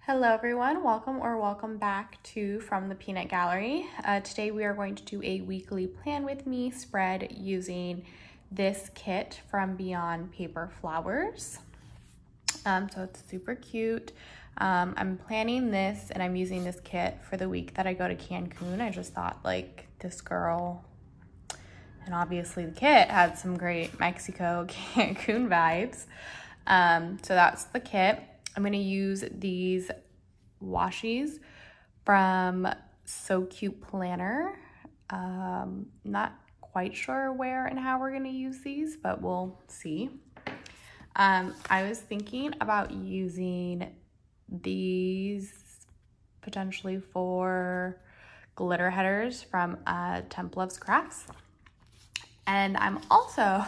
Hello everyone, welcome back to From the Peanut Gallery. Today we are going to do a weekly plan with me spread using this kit from Beyond Paper Flowers. So it's super cute. I'm planning this and I'm using this kit for the week that I go to Cancun. I just thought like this girl, and obviously the kit had some great Mexico Cancun vibes. So that's the kit. I'm going to use these washies from So Cute Planner. Not quite sure where and how we're going to use these, but we'll see. I was thinking about using these potentially for glitter headers from Temp Loves Crafts. And I'm also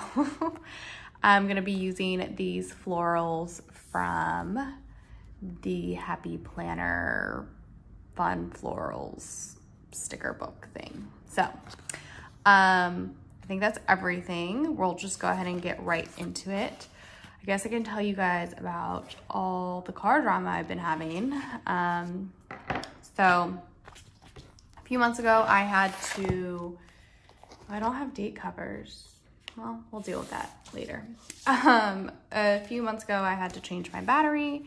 I'm going to be using these florals from the Happy Planner Fun Florals sticker book thing. So I think that's everything. We'll just go ahead and get right into it. I guess I can tell you guys about all the car drama I've been having. So a few months ago I had to, I don't have date covers. Well, we'll deal with that later. A few months ago, I had to change my battery.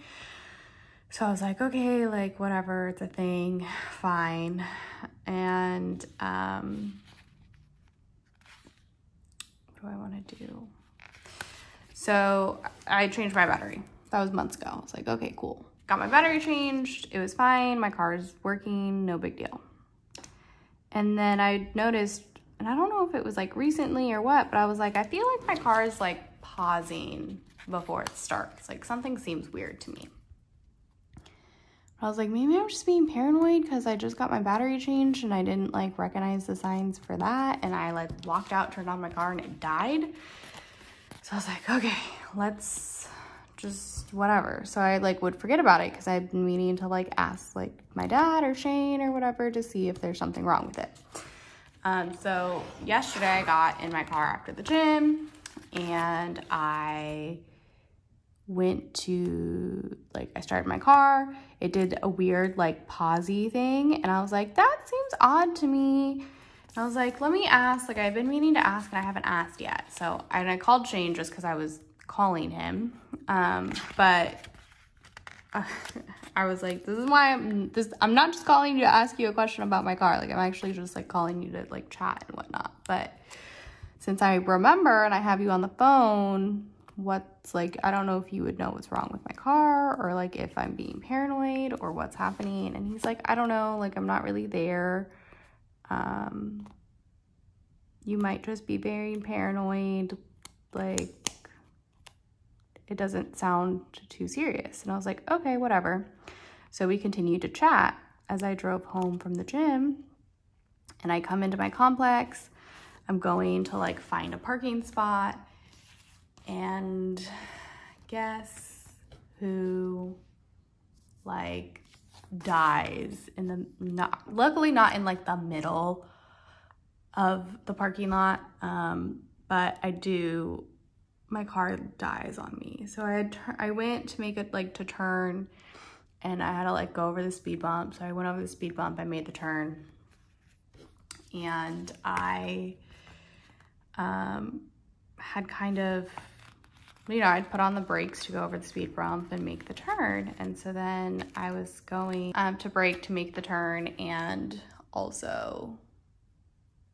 So I was like, okay, like whatever, it's a thing, fine. And what do I want to do? So I changed my battery. That was months ago. I was like, okay, cool. Got my battery changed. It was fine. My car is working. No big deal. And then I noticed, and I don't know if it was like recently or what, but I was like, I feel like my car is like pausing before it starts. Like something seems weird to me. I was like, maybe I'm just being paranoid because I just got my battery changed and I didn't like recognize the signs for that. And I like walked out, turned on my car and it died. So I was like, okay, let's just whatever. So I like would forget about it because I'd been meaning to like ask like my dad or Shane or whatever to see if there's something wrong with it. So yesterday I got in my car after the gym and I went to, like, I started my car. It did a weird, like, pausey thing. And I was like, that seems odd to me. And I was like, let me ask. Like, I've been meaning to ask and I haven't asked yet. So, and I called Shane just because I was calling him. But I was like, this is why I'm not just calling you to ask you a question about my car. Like, I'm actually just like calling you to like chat and whatnot. But since I remember and I have you on the phone, what's like, I don't know if you would know what's wrong with my car or like if I'm being paranoid or what's happening. And he's like, I don't know, like I'm not really there. You might just be very paranoid. Like, it doesn't sound too serious. And I was like, okay, whatever. So we continued to chat as I drove home from the gym and I come into my complex. I'm going to like find a parking spot and guess who like dies in the, luckily not in like the middle of the parking lot. But my car dies on me. So I went to make it like to turn and I had to like go over the speed bump. So I went over the speed bump, I made the turn and I had kind of, you know, I'd put on the brakes to go over the speed bump and make the turn. And so then I was going to brake to make the turn and also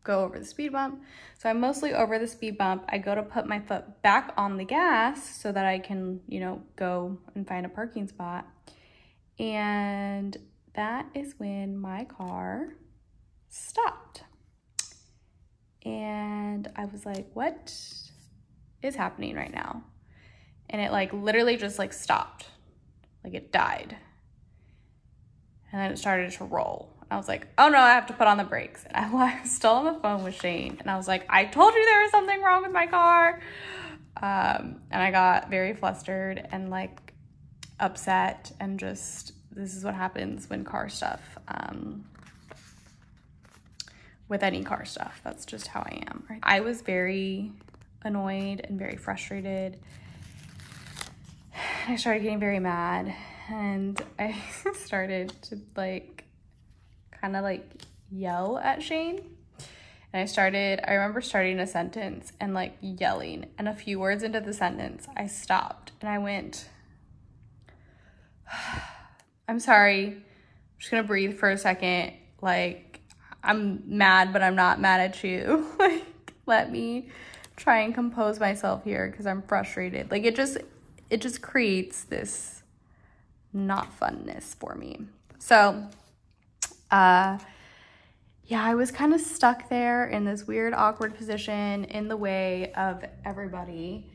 go over the speed bump. So I'm mostly over the speed bump. I go to put my foot back on the gas so that I can, you know, go and find a parking spot. And that is when my car stopped. And I was like, what is happening right now? And it like literally just like stopped. Like it died. And then it started to roll. I was like, oh no, I have to put on the brakes. And I was still on the phone with Shane. And I was like, I told you there was something wrong with my car. And I got very flustered and like upset and just, this is what happens when car stuff, with any car stuff. That's just how I am. Right? I was very annoyed and very frustrated. I started getting very mad. and I started to like kind of like yell at Shane. And I remember starting a sentence and like yelling, and a few words into the sentence, I stopped and I went, I'm sorry, I'm just gonna breathe for a second. Like, I'm mad, but I'm not mad at you. Like, let me try and compose myself here because I'm frustrated. Like, it just creates this not funness for me. So, yeah, I was kind of stuck there in this weird, awkward position in the way of everybody.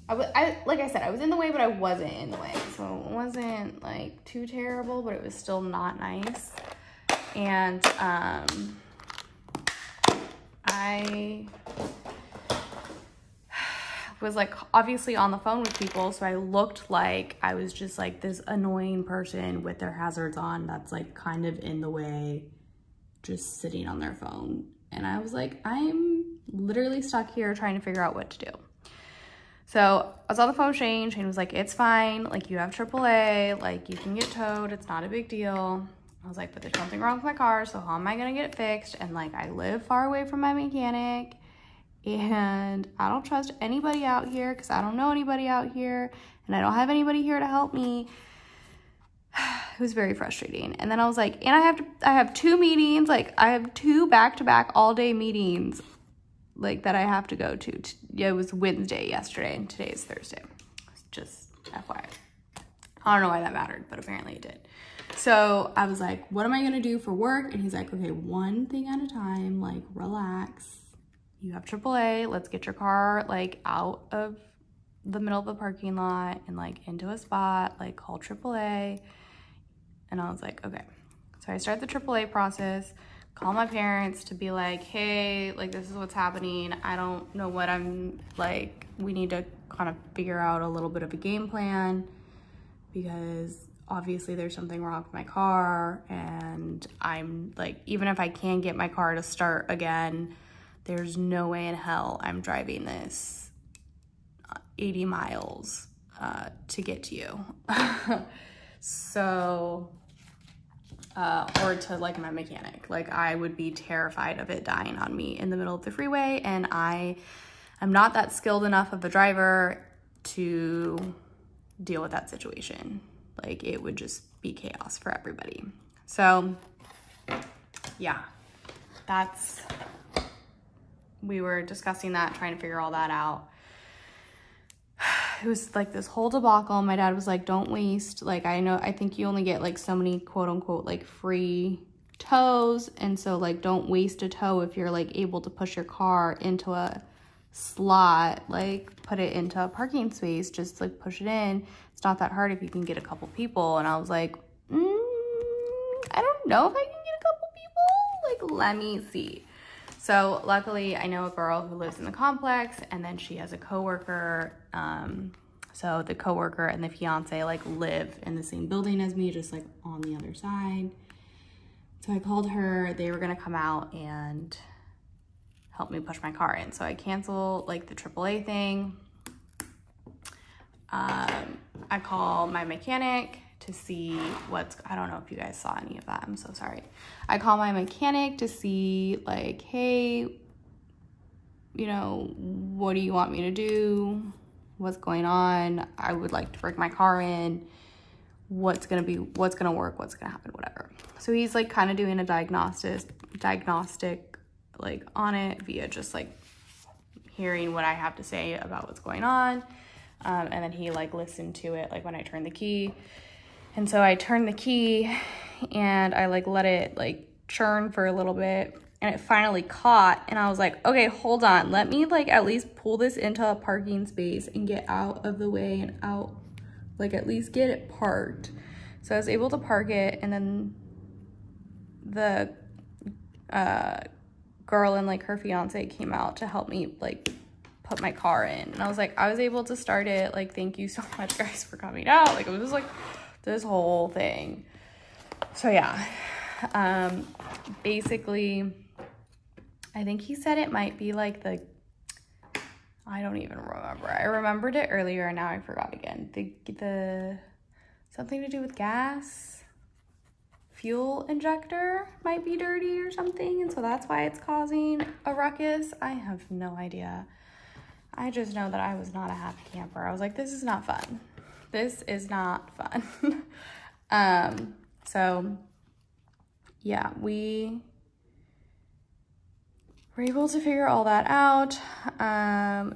Like I said, I was in the way, but I wasn't in the way. So it wasn't like too terrible, but it was still not nice. And I was like obviously on the phone with people, so I looked like I was just like this annoying person with their hazards on that's like kind of in the way, just sitting on their phone. And I was like, I'm literally stuck here trying to figure out what to do. So I was on the phone with Shane. Shane was like, it's fine. Like, you have AAA. Like, you can get towed. It's not a big deal. I was like, but there's something wrong with my car. So how am I going to get it fixed? And like, I live far away from my mechanic. And I don't trust anybody out here because I don't know anybody out here. And I don't have anybody here to help me. It was very frustrating. And then I was like, and I have 2 meetings. Like, I have 2 back-to-back all-day meetings, like, that I have to go to. It was Wednesday yesterday, and today is Thursday. Just FYI. I don't know why that mattered, but apparently it did. So I was like, what am I gonna do for work? And he's like, okay, one thing at a time, like, relax. You have AAA. Let's get your car, like, out of the middle of the parking lot and, like, into a spot. Like, call AAA. And I was like, okay. So I start the AAA process, call my parents to be like, hey, like, this is what's happening. I don't know what I'm, like, we need to kind of figure out a little bit of a game plan because obviously there's something wrong with my car. And I'm like, even if I can get my car to start again, there's no way in hell I'm driving this 80 miles to get to you. So, or to like my mechanic. Like, I would be terrified of it dying on me in the middle of the freeway, and I'm not that skilled enough of a driver to deal with that situation. Like, it would just be chaos for everybody. So yeah, we were discussing that, trying to figure all that out. It was like this whole debacle. My dad was like, don't waste, like, I think you only get like so many quote unquote like free tows. And so like, don't waste a tow if you're like able to push your car into a slot, like put it into a parking space, just like push it in. It's not that hard if you can get a couple people. And I was like, I don't know if I can get a couple people. Like, let me see. So luckily I know a girl who lives in the complex, and then she has a coworker. So the coworker and the fiance like live in the same building as me, just like on the other side. So I called her. They were gonna come out and help me push my car in. So I canceled like the AAA thing. I call my mechanic to see I don't know if you guys saw any of that. I'm so sorry. I call my mechanic to see like, hey, you know, what do you want me to do? What's going on? I would like to break my car in. What's gonna work? What's gonna happen? Whatever. So he's like kind of doing a diagnostic like on it via just like hearing what I have to say about what's going on. And then he like listened to it like when I turned the key. And so I turned the key and I like let it like churn for a little bit, and it finally caught. And I was like, okay, hold on. Let me like at least pull this into a parking space and get out of the way and out, like at least get it parked. So I was able to park it, and then the girl and like her fiance came out to help me like put my car in. And I was like, I was able to start it. Like, thank you so much guys for coming out. Like, it was just like this whole thing. So yeah, basically I think he said it might be like I don't even remember. I remembered it earlier and now I forgot again. So something to do with gas. Fuel injector might be dirty or something, and so that's why it's causing a ruckus. I have no idea. I just know that I was not a happy camper. I was like, this is not fun. This is not fun. So yeah, we were able to figure all that out.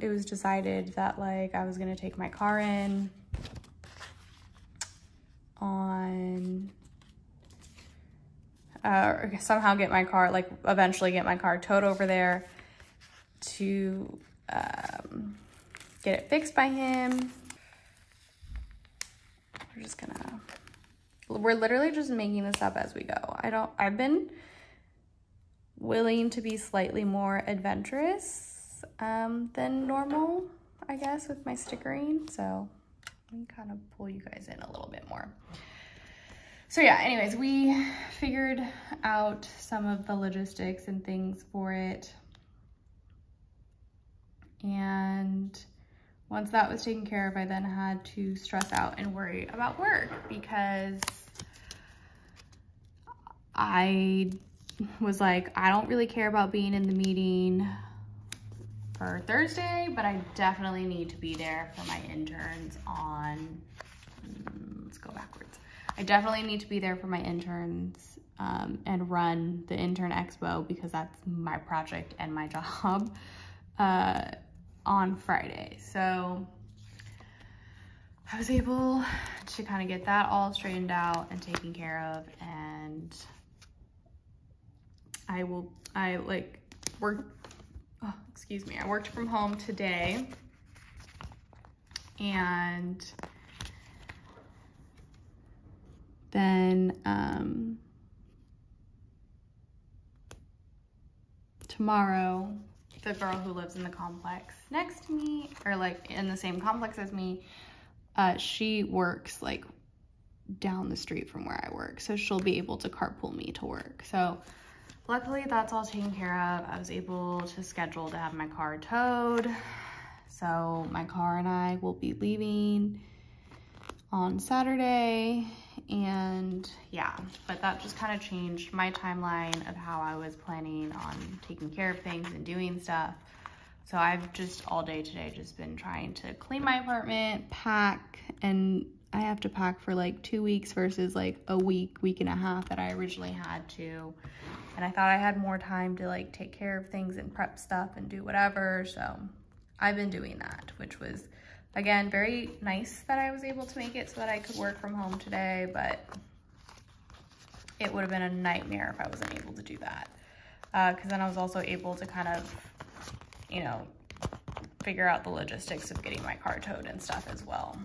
It was decided that like I was gonna take my car in on somehow get my car, like eventually get my car towed over there to get it fixed by him. We're literally just making this up as we go. I've been willing to be slightly more adventurous than normal, I guess, with my stickering. So let me kind of pull you guys in a little bit more. So yeah, anyways, we figured out some of the logistics and things for it. And once that was taken care of, I then had to stress out and worry about work because I was like, I don't really care about being in the meeting for Thursday, but I definitely need to be there for my interns on, let's go backwards. I definitely need to be there for my interns and run the intern expo because that's my project and my job on Friday. So I was able to kind of get that all straightened out and taken care of, and I worked from home today, and then tomorrow, the girl who lives in the complex next to me, or like in the same complex as me, she works like down the street from where I work, so she'll be able to carpool me to work. So luckily that's all taken care of. I was able to schedule to have my car towed. So my car and I will be leaving on Saturday, and yeah, but that just kind of changed my timeline of how I was planning on taking care of things and doing stuff. So I've just all day today just been trying to clean my apartment, pack, and I have to pack for like 2 weeks versus like a week and a half that I originally had to. And I thought I had more time to like take care of things and prep stuff and do whatever. So I've been doing that, which was, again, very nice that I was able to make it so that I could work from home today, but it would have been a nightmare if I wasn't able to do that. Because then I was also able to kind of, you know, figure out the logistics of getting my car towed and stuff as well.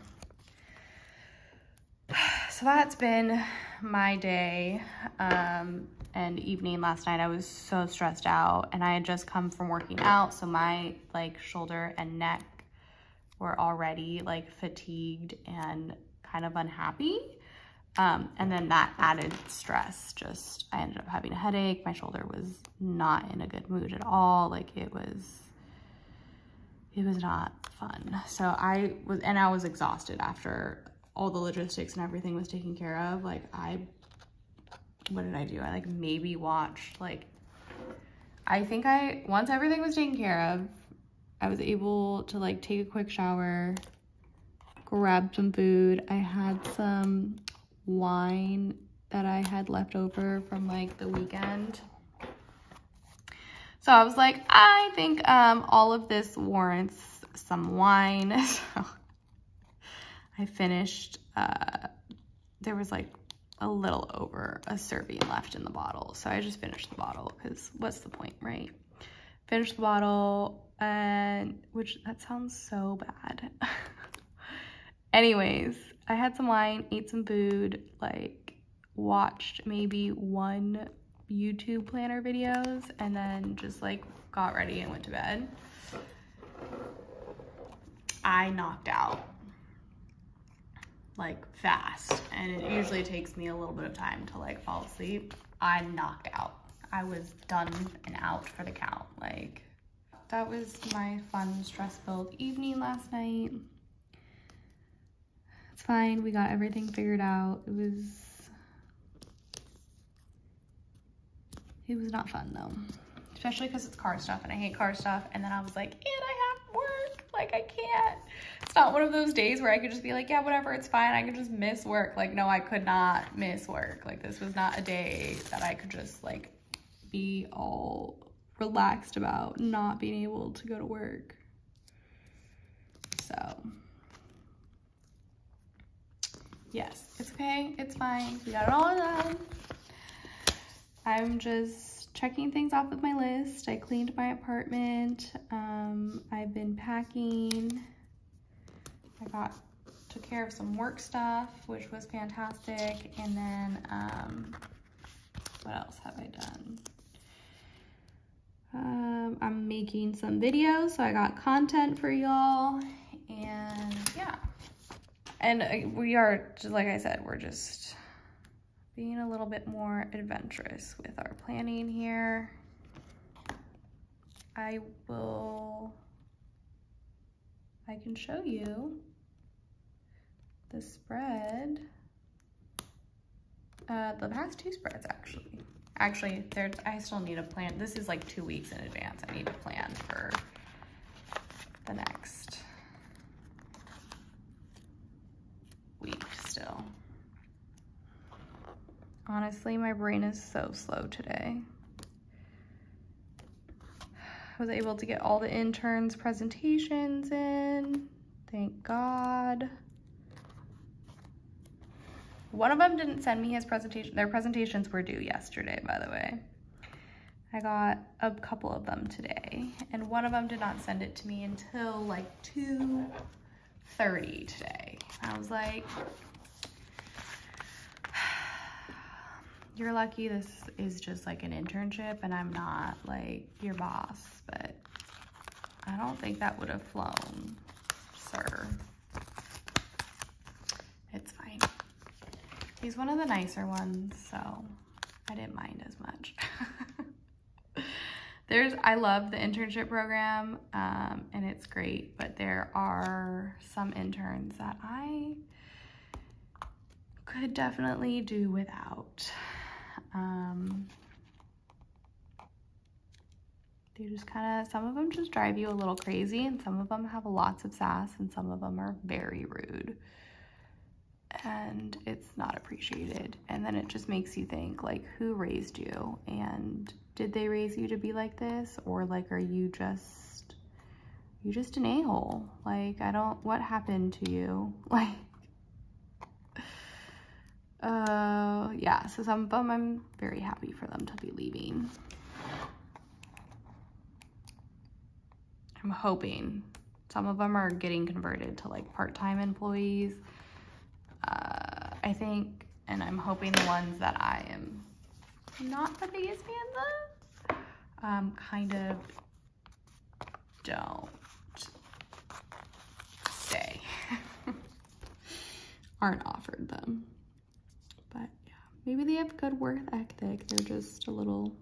So that's been my day and evening last night. I was so stressed out, and I had just come from working out, so my like shoulder and neck were already like fatigued and kind of unhappy. And then that added stress, I ended up having a headache. My shoulder was not in a good mood at all. Like it was not fun. So I was exhausted after all the logistics and everything was taken care of. Like what did I do? I like maybe watched like, once everything was taken care of, I was able to like take a quick shower, grab some food. I had some wine that I had left over from like the weekend. So I was like, I think all of this warrants some wine. So I finished, there was like a little over a serving left in the bottle. So I just finished the bottle because what's the point, right? Finished the bottle, and that sounds so bad. Anyways, I had some wine, ate some food, like watched maybe 1 YouTube planner videos, and then just like got ready and went to bed. I knocked out like fast, and it usually takes me a little bit of time to like fall asleep. I knocked out. I was done and out for the count. Like that was my fun, stress-filled evening last night. It's fine. We got everything figured out. It was not fun though, especially because it's car stuff and I hate car stuff. And then I was like, and I have work, like I can't. It's not one of those days where I could just be like, yeah, whatever, it's fine. I could just miss work. Like, no, I could not miss work. Like, this was not a day that I could just like be all relaxed about not being able to go to work. So yes, it's okay, it's fine. We got it all done. I'm just checking things off of my list. I cleaned my apartment. I've been packing. I took care of some work stuff, which was fantastic. And then, what else have I done? I'm making some videos, so I got content for y'all. And yeah. And we are, just like I said, we're just being a little bit more adventurous with our planning here. I can show you the spread, the past 2 spreads actually. Actually, I still need a plan. This is like 2 weeks in advance. I need to plan for the next week still. Honestly, my brain is so slow today. I was able to get all the interns' presentations in, thank God. One of them didn't send me his presentation. Their presentations were due yesterday, by the way. I got a couple of them today, and one of them did not send it to me until like 2:30 today. I was like, you're lucky this is just like an internship and I'm not like your boss, but I don't think that would have flown, sir. It's fine. He's one of the nicer ones, so I didn't mind as much. I love the internship program, and it's great, but there are some interns that I could definitely do without. They just some of them just drive you a little crazy, and some of them have lots of sass, and some of them are very rude. And it's not appreciated. And then it just makes you think, like, who raised you? And did they raise you to be like this? Or like, are you just an a-hole? Like, what happened to you? Like, yeah, so some of them I'm very happy for them to be leaving. I'm hoping some of them are getting converted to like part-time employees. I think, and I'm hoping the ones that I am not the biggest fans of, kind of don't stay. Aren't offered them. But yeah, maybe they have good work ethic. They're just a little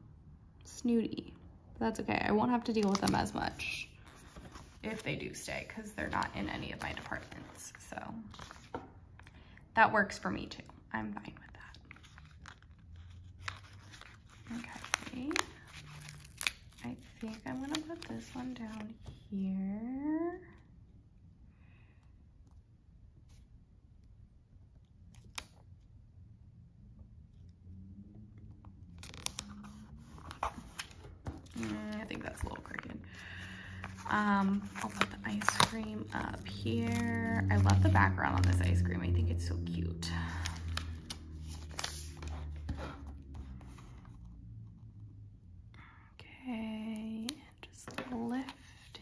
snooty. But that's okay. I won't have to deal with them as much if they do stay, because they're not in any of my departments. So that works for me too. I'm fine with that. Okay. I think I'm gonna put this one down here. I think that's a little crooked. I'll put the ice cream up here. I love the background on this ice cream. I think it's so cute. Okay, and just lift.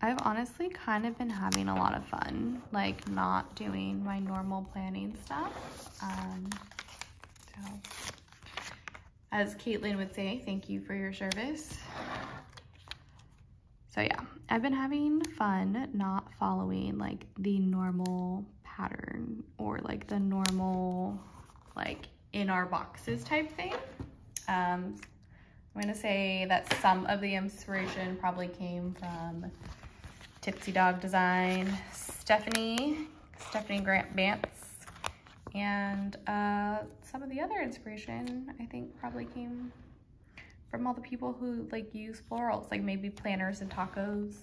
I've honestly kind of been having a lot of fun, like not doing my normal planning stuff. So, as Caitlin would say, thank you for your service. So yeah, I've been having fun not following like the normal pattern or like the normal like in our boxes type thing. I'm I'm gonna say that some of the inspiration probably came from Tipsy Dog Design, Stephanie Grant Bantz, and some of the other inspiration I think probably came from all the people who like use florals, like maybe planners and tacos,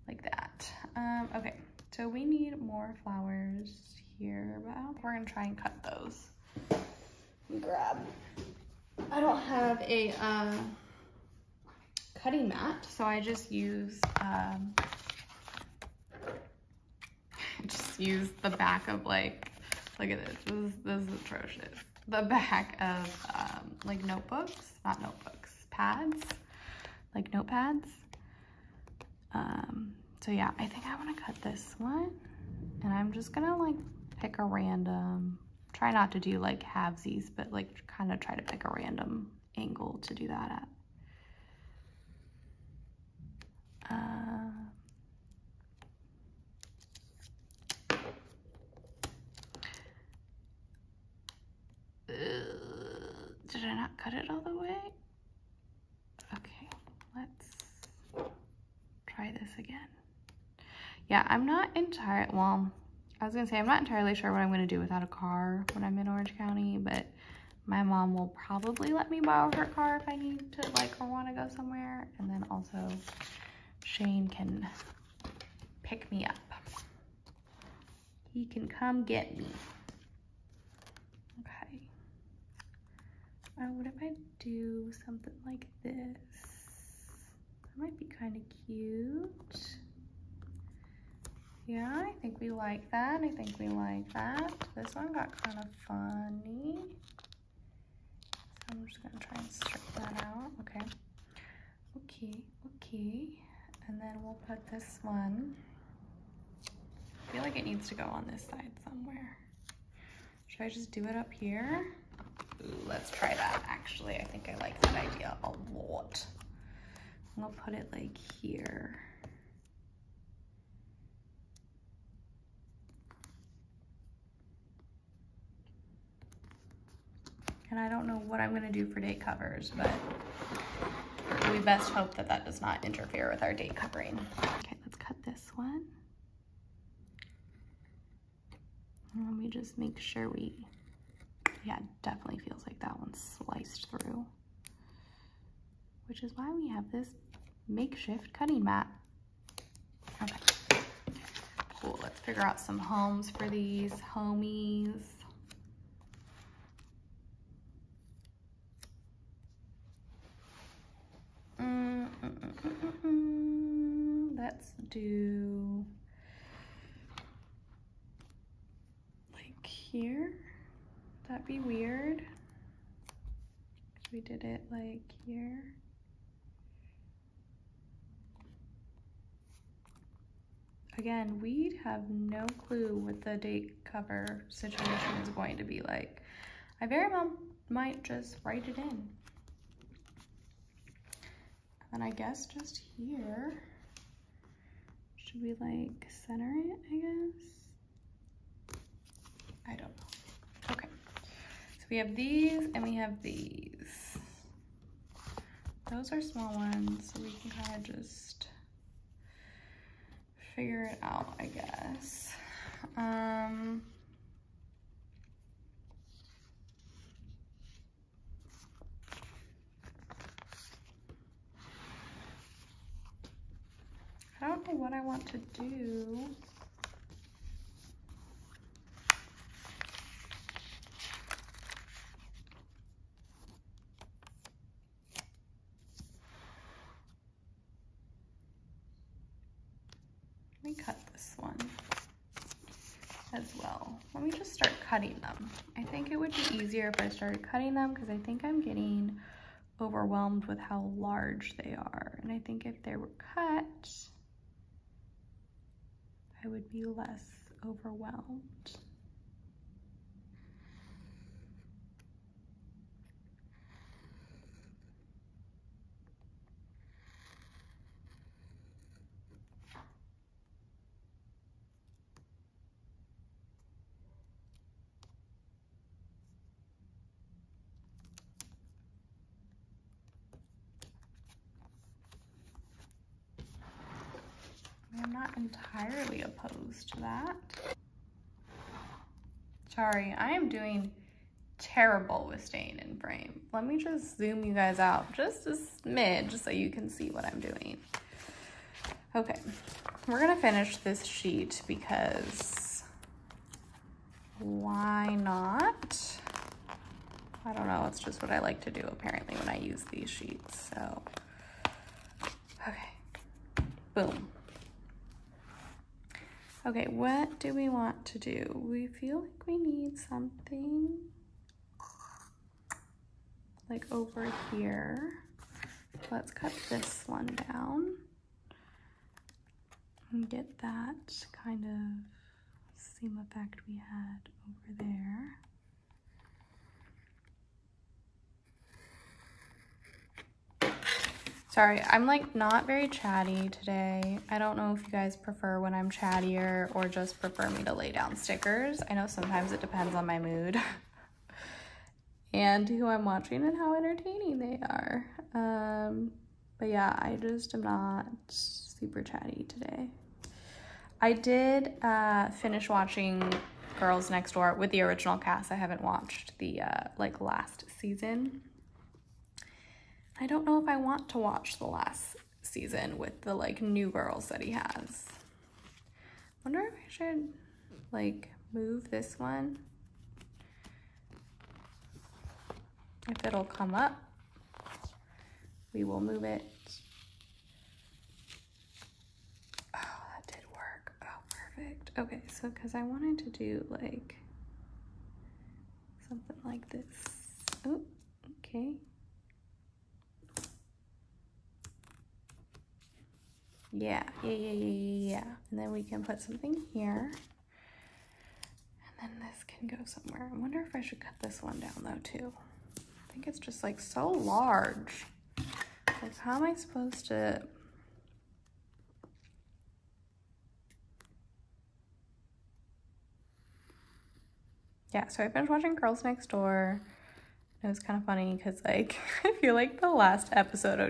like that. Okay, so we need more flowers here, but I don't think we're gonna try and cut those. I don't have a cutting mat, so I just use the back of like, look at this, this is atrocious. The back of like notebooks, not notebooks, pads, like notepads. So yeah, I think I want to cut this one, and I'm just gonna like pick a random, try not to do like halvesies, but like kind of try to pick a random angle to do that at. Did I not cut it all the way? Okay, let's try this again. Yeah, I'm not entirely, well, I was gonna say I'm not entirely sure what I'm gonna do without a car when I'm in Orange County, but my mom will probably let me borrow her car if I need to like or want to go somewhere. And then also Shane can pick me up. He can come get me. Okay. What if I do something like this? That might be kind of cute. Yeah, I think we like that. I think we like that. This one got kind of funny. So I'm just gonna try and straighten that out. Okay. Okay. And then we'll put this one. I feel like it needs to go on this side somewhere. Should I just do it up here? Ooh, let's try that. Actually, I think I like that idea a lot. I'm gonna put it like here. And I don't know what I'm gonna do for date covers, but we best hope that that does not interfere with our date covering. Okay, let's cut this one. And let me just make sure yeah, it definitely feels like that one's sliced through. Which is why we have this makeshift cutting mat. Okay, cool, let's figure out some homes for these homies. Let's do like here. That'd be weird if we did it like here. Again, we have no clue what the date cover situation is going to be like. I very well might just write it in. And I guess just here, should we like center it, I guess? I don't know. Okay, so we have these and we have these. Those are small ones, so we can kind of just figure it out, I guess. I don't know what I want to do. Let me cut this one as well. Let me just start cutting them. I think it would be easier if I started cutting them because I think I'm getting overwhelmed with how large they are. And I think if they were cut, I would be less overwhelmed. I'm not entirely opposed to that. Sorry, I am doing terrible with staying in frame. Let me just zoom you guys out just a smidge so you can see what I'm doing. Okay, we're gonna finish this sheet because why not? I don't know, it's just what I like to do apparently when I use these sheets, so. Okay, boom. Okay, what do we want to do? We feel like we need something like over here. Let's cut this one down and get that kind of seam effect we had over there. Sorry, I'm like not very chatty today. I don't know if you guys prefer when I'm chattier or just prefer me to lay down stickers. I know sometimes it depends on my mood and who I'm watching and how entertaining they are. But yeah, I just am not super chatty today. I did finish watching Girls Next Door with the original cast. I haven't watched the like last season. I don't know if I want to watch the last season with the like new girls that he has. Wonder if I should like move this one. If it'll come up, we will move it. Oh, that did work. Oh, perfect. Okay, so because I wanted to do like something like this. Oh, okay. Yeah. And then we can put something here. And then this can go somewhere. I wonder if I should cut this one down though too. I think it's just like so large. Like how am I supposed to? Yeah, so I finished watching Girls Next Door. It was kind of funny because like I feel like the last episode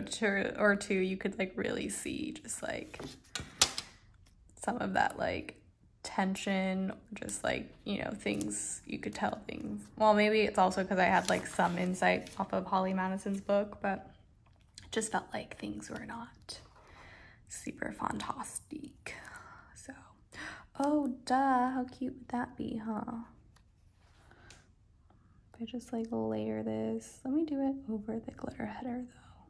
or two you could like really see just like some of that like tension, or just like, you know, things you could tell things. Well, maybe it's also because I had like some insight off of Holly Madison's book, but it just felt like things were not super fantastic. So, oh duh, how cute would that be, huh? If I just like layer this, let me do it over the glitter header though.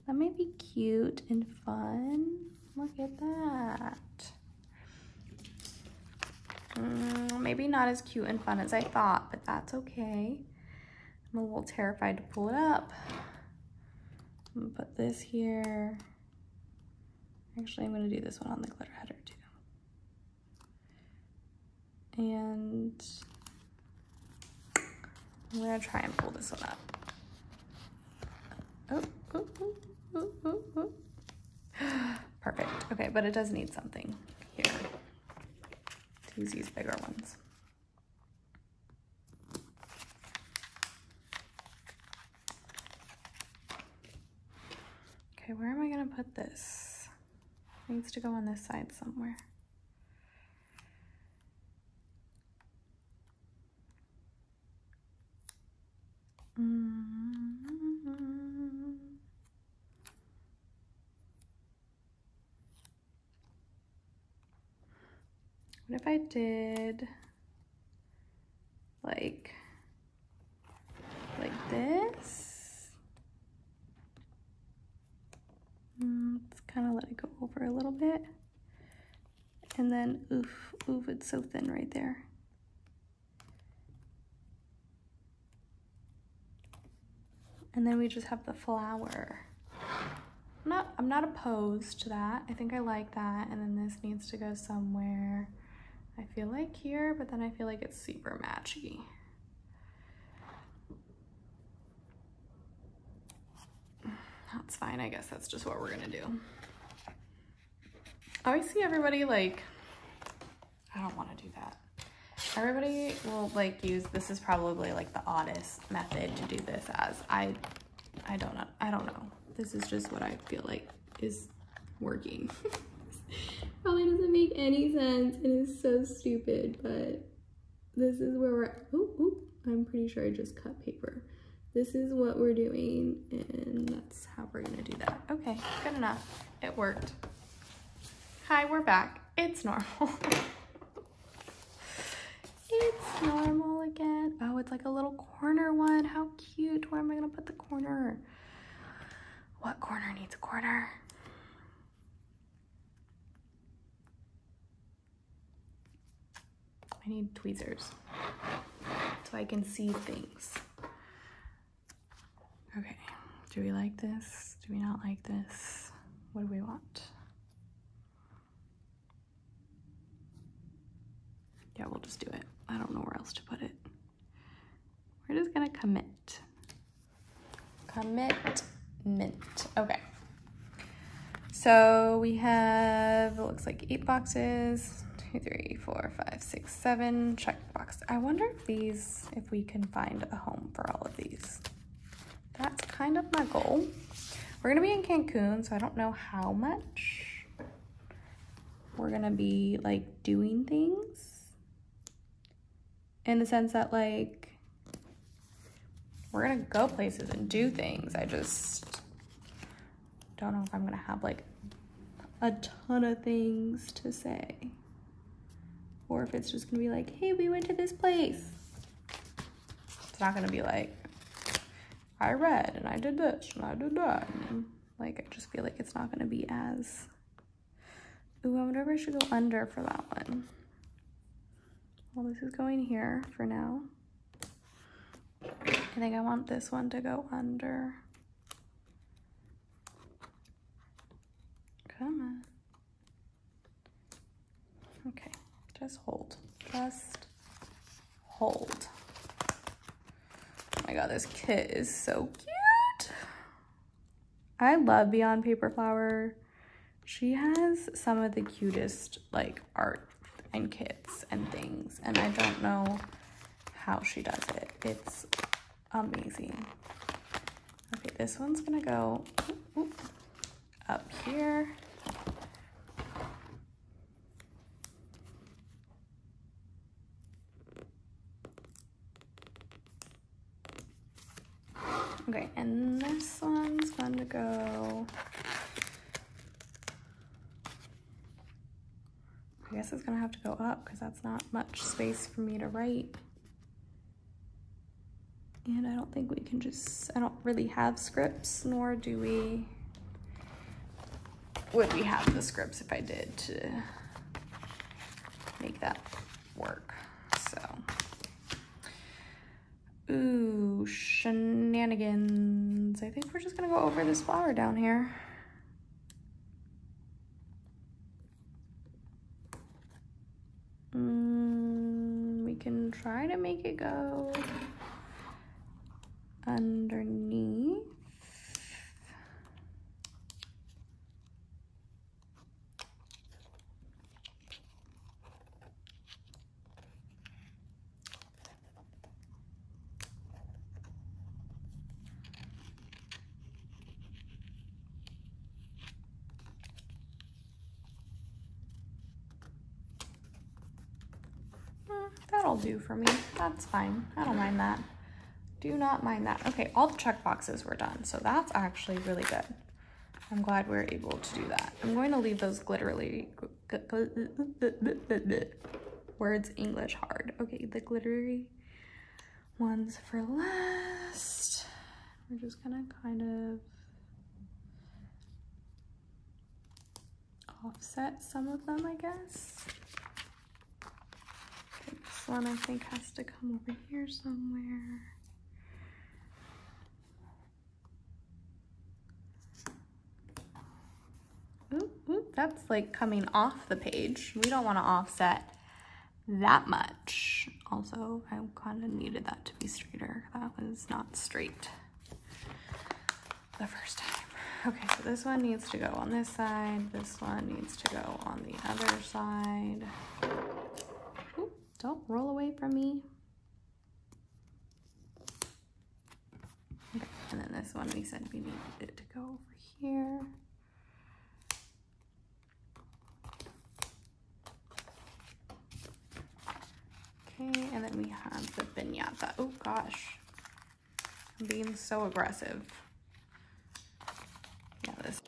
That may be cute and fun. Look at that. Maybe not as cute and fun as I thought, but that's okay. I'm a little terrified to pull it up. I'm gonna put this here. Actually, I'm gonna do this one on the glitter header too. And I'm gonna try and pull this one up. Perfect. Okay, but it does need something here to use these bigger ones. Okay, where am I gonna put this? It needs to go on this side somewhere. What if I did like this? Let's kind of let it go over a little bit. And then, oof, it's so thin right there. And then we just have the flower. I'm not opposed to that. I think I like that. And then this needs to go somewhere. I feel like here, but then I feel like it's super matchy. That's fine. I guess that's just what we're gonna do. I always see everybody like, I don't want to do that. Everybody will like use, this is probably like the oddest method to do this as. I don't know. This is just what I feel like is working. Probably doesn't make any sense and is so stupid, but this is where we're, I'm pretty sure I just cut paper. This is what we're doing, and that's how we're gonna do that. Okay, good enough. It worked. Hi, we're back. It's normal. It's normal again. Oh, it's like a little corner one. How cute. Where am I gonna put the corner? What corner needs a corner? I need tweezers so I can see things. Okay, do we like this? Do we not like this? What do we want? Yeah, we'll just do it. I don't know where else to put it. We're just gonna commit. Mint. Okay. So we have, it looks like 8 boxes. 2, 3, 4, 5, 6, 7 check box. I wonder if we can find a home for all of these. That's kind of my goal. We're gonna be in Cancun, so I don't know how much we're gonna be like doing things, in the sense that like we're gonna go places and do things. I just don't know if I'm gonna have like a ton of things to say, or if it's just gonna be like, hey, we went to this place. It's not gonna be like, I read and I did this and I did that. And, like, I just feel like it's not gonna be as, ooh, I wonder if I should go under for that one. Well, this is going here for now. I think I want this one to go under. Come on. Okay, just hold. Just hold. Oh my god, this kit is so cute. I love Beyond Paper Flower. She has some of the cutest like art and kits and things, and I don't know how she does it. It's amazing. Okay, this one's gonna go up here. Okay, and this one's going to go, I guess it's gonna have to go up because that's not much space for me to write. And I don't think we can just, I don't really have scripts, nor do we, would we have the scripts if I did to make that work, so. Ooh, shenanigans. I think we're just gonna go over this flower down here. We can try to make it go underneath. That'll do for me. That's fine. I don't mind that. Do not mind that. Okay, all the check boxes were done, so that's actually really good. I'm glad we were able to do that. I'm going to leave those glittery words English hard. Okay, the glittery ones for last. We're just gonna kind of offset some of them, I guess. This one I think has to come over here somewhere. Ooh, that's like coming off the page. We don't want to offset that much. Also, I kind of needed that to be straighter. That was not straight the first time. Okay, so this one needs to go on this side. This one needs to go on the other side. Ooh, don't roll away from me. Okay, and then this one we said we needed it to go over here. then we have the piñata. Oh gosh, I'm being so aggressive. Yeah, this.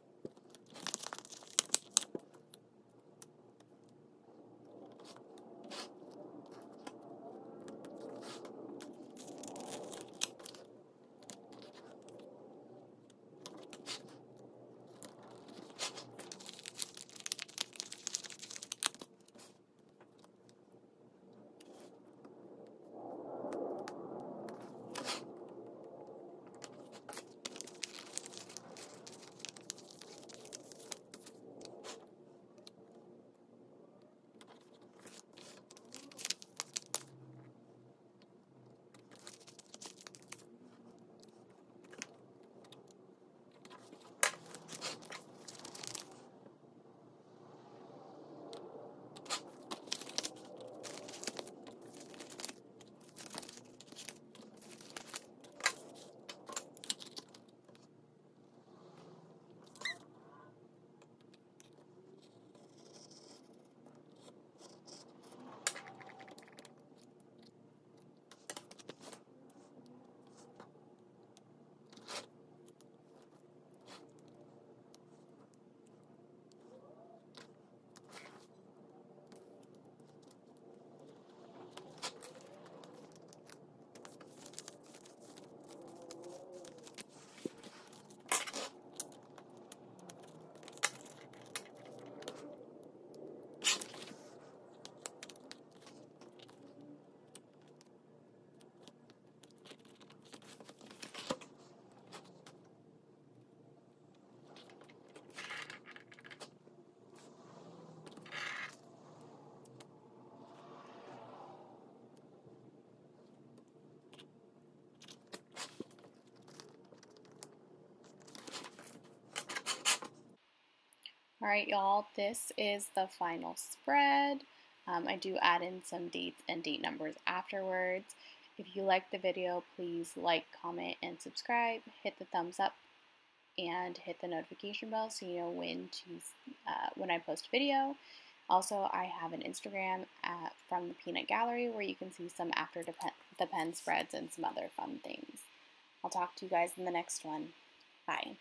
All right, y'all, this is the final spread. I do add in some dates and date numbers afterwards. If you like the video, please like, comment, and subscribe. Hit the thumbs up and hit the notification bell so you know when I post video. Also, I have an Instagram from the Peanut Gallery where you can see some after the pen spreads and some other fun things. I'll talk to you guys in the next one. Bye.